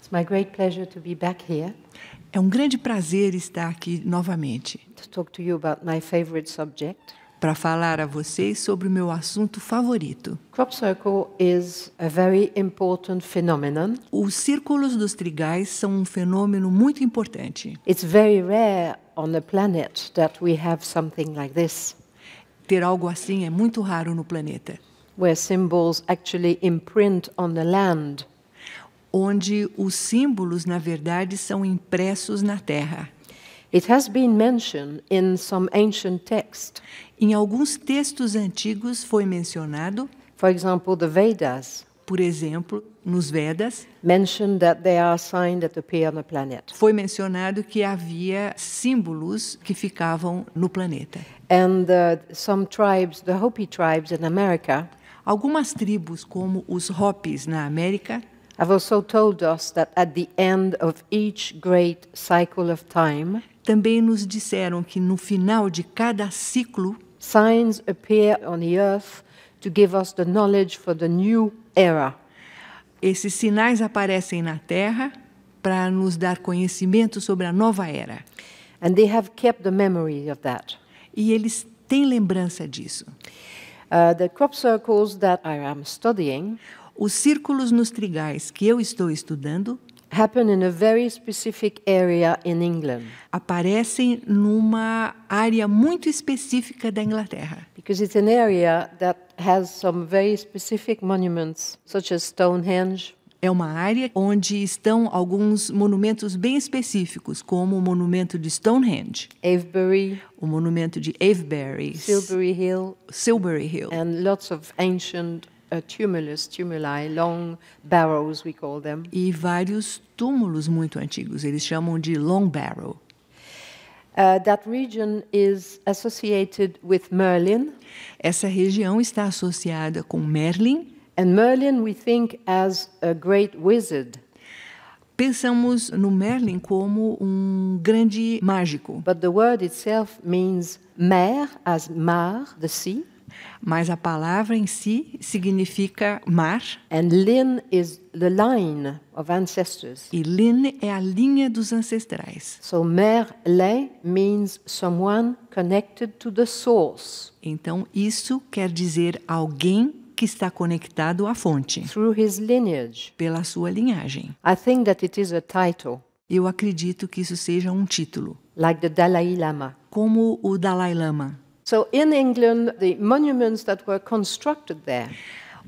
It's my great pleasure to be back here É um grande prazer estar aqui novamente to talk to you about my favorite subject. para falar a vocês sobre o meu assunto favorito. Crop circle is a very important phenomenon. Os círculos dos trigais são um fenômeno muito importante. It's very rare on the planet that we have something like this, Ter algo assim é muito raro no planeta, where symbols actually imprint on the land. onde os símbolos, na verdade, são impressos na terra. It has been mentioned in some ancient text. Em alguns textos antigos foi mencionado, For example, the Vedas por exemplo, nos Vedas, mention that there are signs that appear on the planet. foi mencionado que havia símbolos que ficavam no planeta. And some tribes, the Hopi tribes in America, Algumas tribos, como os Hopis na América, have also told us that at the end of each great cycle of time, também nos disseram que no final de cada ciclo, signs appear on the earth to give us the knowledge for the new era. esses sinais aparecem na Terra para nos dar conhecimento sobre a nova era. And they have kept the memory of that. E eles têm lembrança disso. The crop circles that I am studying Os círculos nos trigais que eu estou estudando happen in a very specific area in England, aparecem numa área muito específica da Inglaterra, because it's an area that has some very specific monuments, such as Stonehenge, É uma área onde estão alguns monumentos bem específicos, como o monumento de Stonehenge, Avebury, o monumento de Avebury, Silbury Hill, Hill, and lots of ancient tumuli, long barrows we call them. e vários túmulos muito antigos. Eles chamam de Long Barrow. That region is associated with Merlin, Essa região está associada com Merlin. and Merlin we think as a great wizard, Pensamos no Merlin como grande mágico, but the word itself means mer, as mar, the sea, mas a palavra em si significa mar, and lin is the line of ancestors. e Lin é a linha dos ancestrais. So Merlin means someone connected to the source Então, isso quer dizer alguém que está conectado à fonte, through his lineage. pela sua linhagem. I think that it is a title, Eu acredito que isso seja um título, like the Dalai Lama. como o Dalai Lama. So in England, the monuments that were constructed there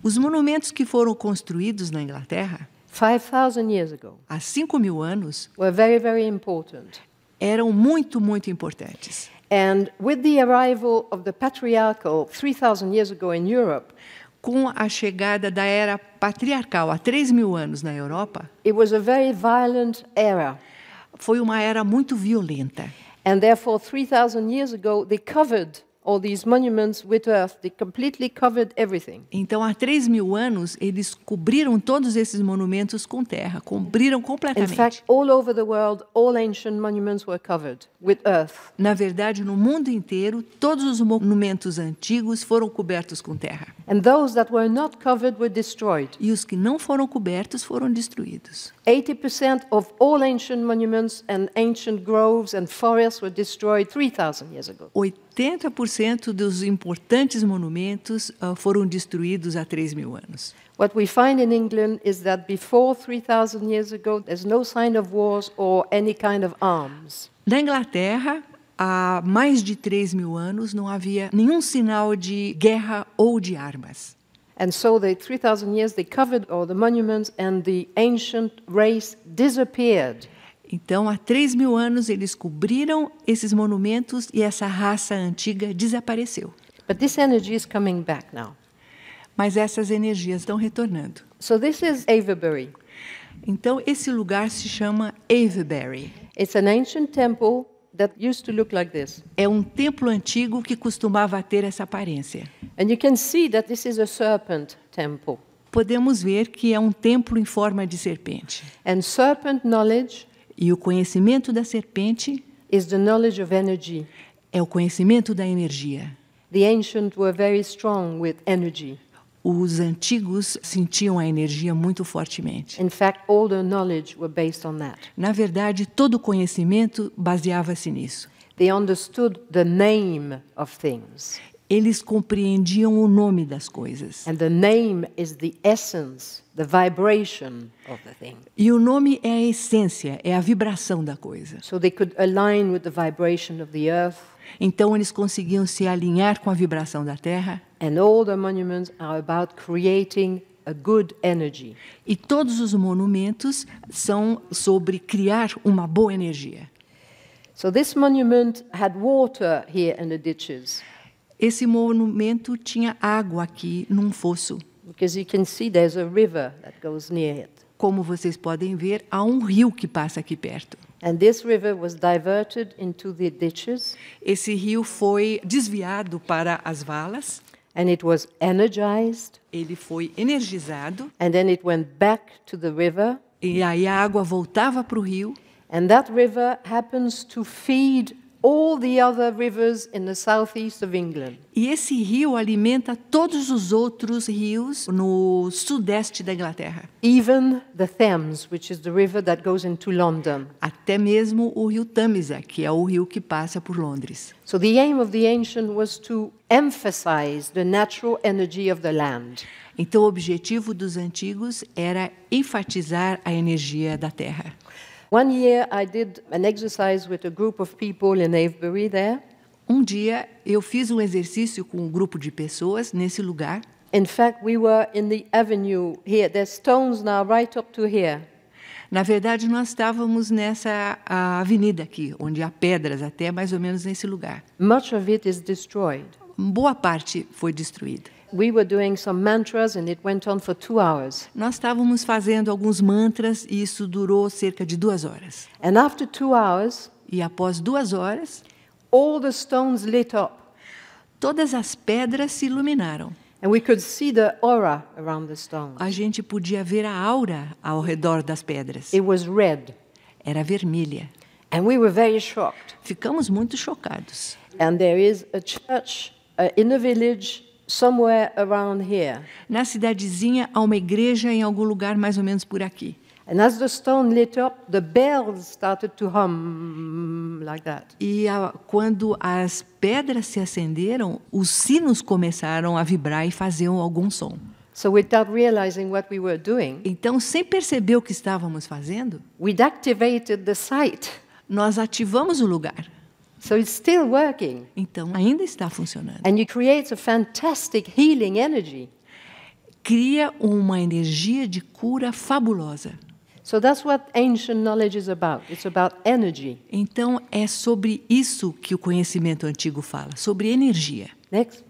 Os monumentos que foram construídos na Inglaterra, 5,000 years ago há 5.000 anos, were very, very important. eram muito, muito importantes. And with the arrival of the patriarchal 3,000 years ago in Europe, Com a chegada da era patriarcal há 3.000 anos na Europa, it was a very violent era. foi uma era muito violenta. And therefore, 3,000 years ago, they covered all these monuments with earth. They completely covered everything. Então, há 3.000 anos, eles cobriram todos esses monumentos com terra, cobriram In completamente. fact, all over the world, all ancient monuments were covered with earth. Na verdade, no mundo inteiro, todos os monumentos antigos foram cobertos com terra. And those that were not covered were destroyed. E os que não foram cobertos foram destruídos. 80% of all ancient monuments and ancient groves and forests were destroyed 3,000 years ago. 80% dos importantes monumentos foram destruídos há 3.000 anos. What we find in England is that before 3,000 years ago, there's no sign of wars or any kind of arms. Na Inglaterra, há mais de 3.000 anos, não havia nenhum sinal de guerra ou de armas. And so the 3,000 years, they covered all the monuments and the ancient race disappeared. Então, há 3.000 anos, eles cobriram esses monumentos e essa raça antiga desapareceu. But this energy is coming back now. Mas essas energias estão retornando. So this is Avebury. Então, esse lugar se chama Avebury. It's an ancient temple that used to look like this. É um templo antigo que costumava ter essa aparência. And you can see that this is a serpent temple. Podemos ver que é um templo em forma de serpente. And serpent knowledge E o conhecimento da serpente is the knowledge of energy. é o conhecimento da energia. The ancients were very strong with energy. os antigos sentiam a energia muito fortemente. In fact, all their knowledge were based on that. Na verdade, todo o conhecimento baseava-se nisso. They understood the name of things. Eles compreendiam o nome das coisas. And the name is the essence, the vibration of the thing. E o nome é a essência, é a vibração da coisa. So they could align with the vibration of the earth. Então eles conseguiam se alinhar com a vibração da Terra. And all the monuments are about creating a good energy. E todos os monumentos são sobre criar uma boa energia. So this monument had water here in the ditches. Esse monumento tinha água aqui num fosso. Because you can see there's a river that goes near it. Como vocês podem ver, há um rio que passa aqui perto. And this river was diverted into the ditches. Esse rio foi desviado para as valas. And it was energized. Ele foi energizado. And then it went back to the river. E aí a água voltava para o rio. And that river happens to feed all the other rivers in the southeast of England. E esse rio alimenta todos os outros rios no sudeste da Inglaterra. Even the Thames, which is the river that goes into London. Até mesmo o rio Tâmisa, que é o rio que passa por Londres. So the aim of the ancient was to emphasize the natural energy of the land. Então o objetivo dos antigos era enfatizar a energia da terra. One year I did an exercise with a group of people in Avebury there. Um dia eu fiz um exercício com um grupo de pessoas nesse lugar. In fact, we were in the avenue here. There's stones now right up to here. Na verdade, nós estávamos nessa avenida aqui, onde há pedras até mais ou menos nesse lugar. Much of it is destroyed. Boa parte foi destruída. We were doing some mantras and it went on for 2 hours. Nós estávamos fazendo alguns mantras e isso durou cerca de 2 horas. And after 2 hours, E após 2 horas, all the stones lit up. todas as pedras se iluminaram. And we could see the aura around the stones. A gente podia ver a aura ao redor das pedras. It was red. Era vermelha. And we were very shocked. Ficamos muito chocados. And there is a church in a village somewhere around here. Na cidadezinha há uma igreja em algum lugar mais ou menos por aqui. And as the stone lit up, the bells started to hum like that. E quando as pedras se acenderam, os sinos começaram a vibrar e faziam algum som. So without realizing what we were doing, Então, sem perceber o que estávamos fazendo, we'd activated the site. nós ativamos o lugar. So it's still working. Então, ainda está funcionando. And it creates a fantastic healing energy. Cria uma energia de cura fabulosa. So that's what ancient knowledge is about. It's about energy. Então, é sobre isso que o conhecimento antigo fala, sobre energia. Next.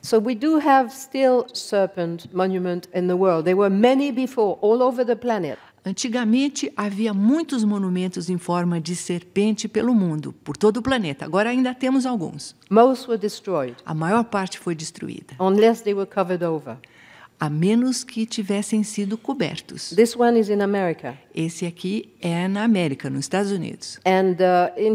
So we do have still serpent monument in the world. There were many before, all over the planet. Antigamente, havia muitos monumentos em forma de serpente pelo mundo, por todo o planeta. Agora ainda temos alguns. Most were destroyed, A maior parte foi destruída, unless they were covered over. a menos que tivessem sido cobertos. This one is in America. Esse aqui é na América, nos Estados Unidos. And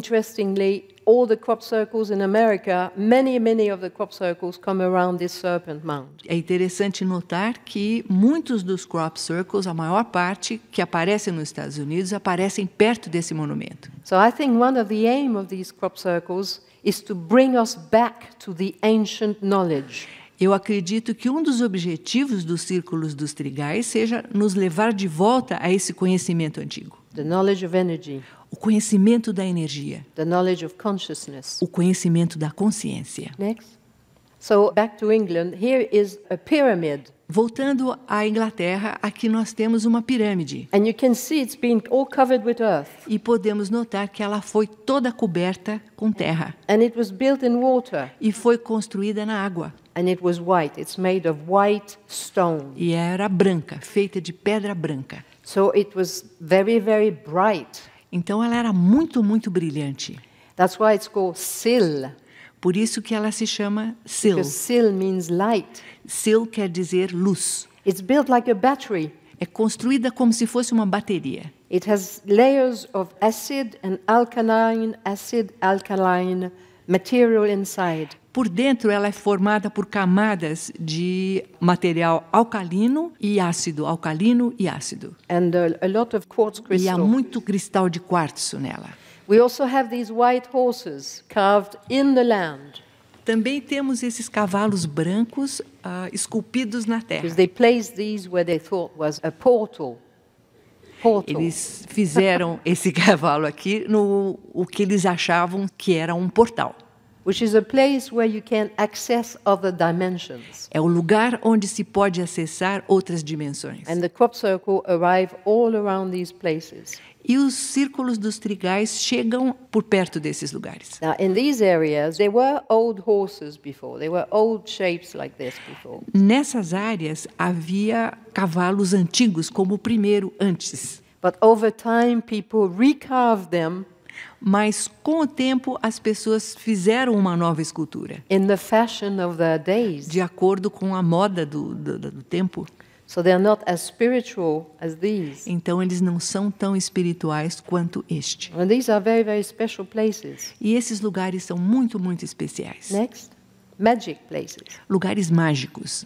interestingly, all the crop circles in America, many of the crop circles come around this serpent mound. É interessante notar que muitos dos crop circles, a maior parte que aparecem nos Estados Unidos, aparecem perto desse monumento. So I think one of the aim of these crop circles is to bring us back to the ancient knowledge. Eu acredito que um dos objetivos dos círculos dos trigais seja nos levar de volta a esse conhecimento antigo. The knowledge of energy, O conhecimento da energia, the knowledge of consciousness. o conhecimento da consciência. Next. So back to England, here is a pyramid. Voltando à Inglaterra, aqui nós temos uma pirâmide. And you can see it's been all covered with earth. E podemos notar que ela foi toda coberta com terra. And it was built in water. E foi construída na água. And it was white. It's made of white stone. E era branca, feita de pedra branca. So it was very, very bright. Então ela era muito, muito brilhante. That's why it's called Sil. Por isso que ela se chama Sil. Because Sil means light. Sil quer dizer luz. It's built like a battery. É construída como se fosse uma bateria. It has layers of acid and alkaline material inside. Por dentro, ela é formada por camadas de material alcalino e ácido, alcalino e ácido. And a lot of quartz E há crystal. muito cristal de quartzo nela. We also have these white horses carved in the land, Também temos esses cavalos brancos esculpidos na terra. because they placed these where they thought was a portal. Eles fizeram esse cavalo aqui no o que eles achavam que era um portal. Which is a place where you can access other dimensions. É o lugar onde se pode acessar outras dimensões. And the crop circle arrive all around these places. E os círculos dos trigais chegam por perto desses lugares. Now, in these areas, there were old horses before. There were old shapes like this before. Nessas áreas havia cavalos antigos, como o primeiro antes. But over time, people recarved them Mas, com o tempo, as pessoas fizeram uma nova escultura, in the fashion of their days. de acordo com a moda do tempo. So they're not as spiritual as these. Então, eles não são tão espirituais quanto este. And these are very, very special places. E esses lugares são muito, muito especiais. Next, magic places. Lugares mágicos.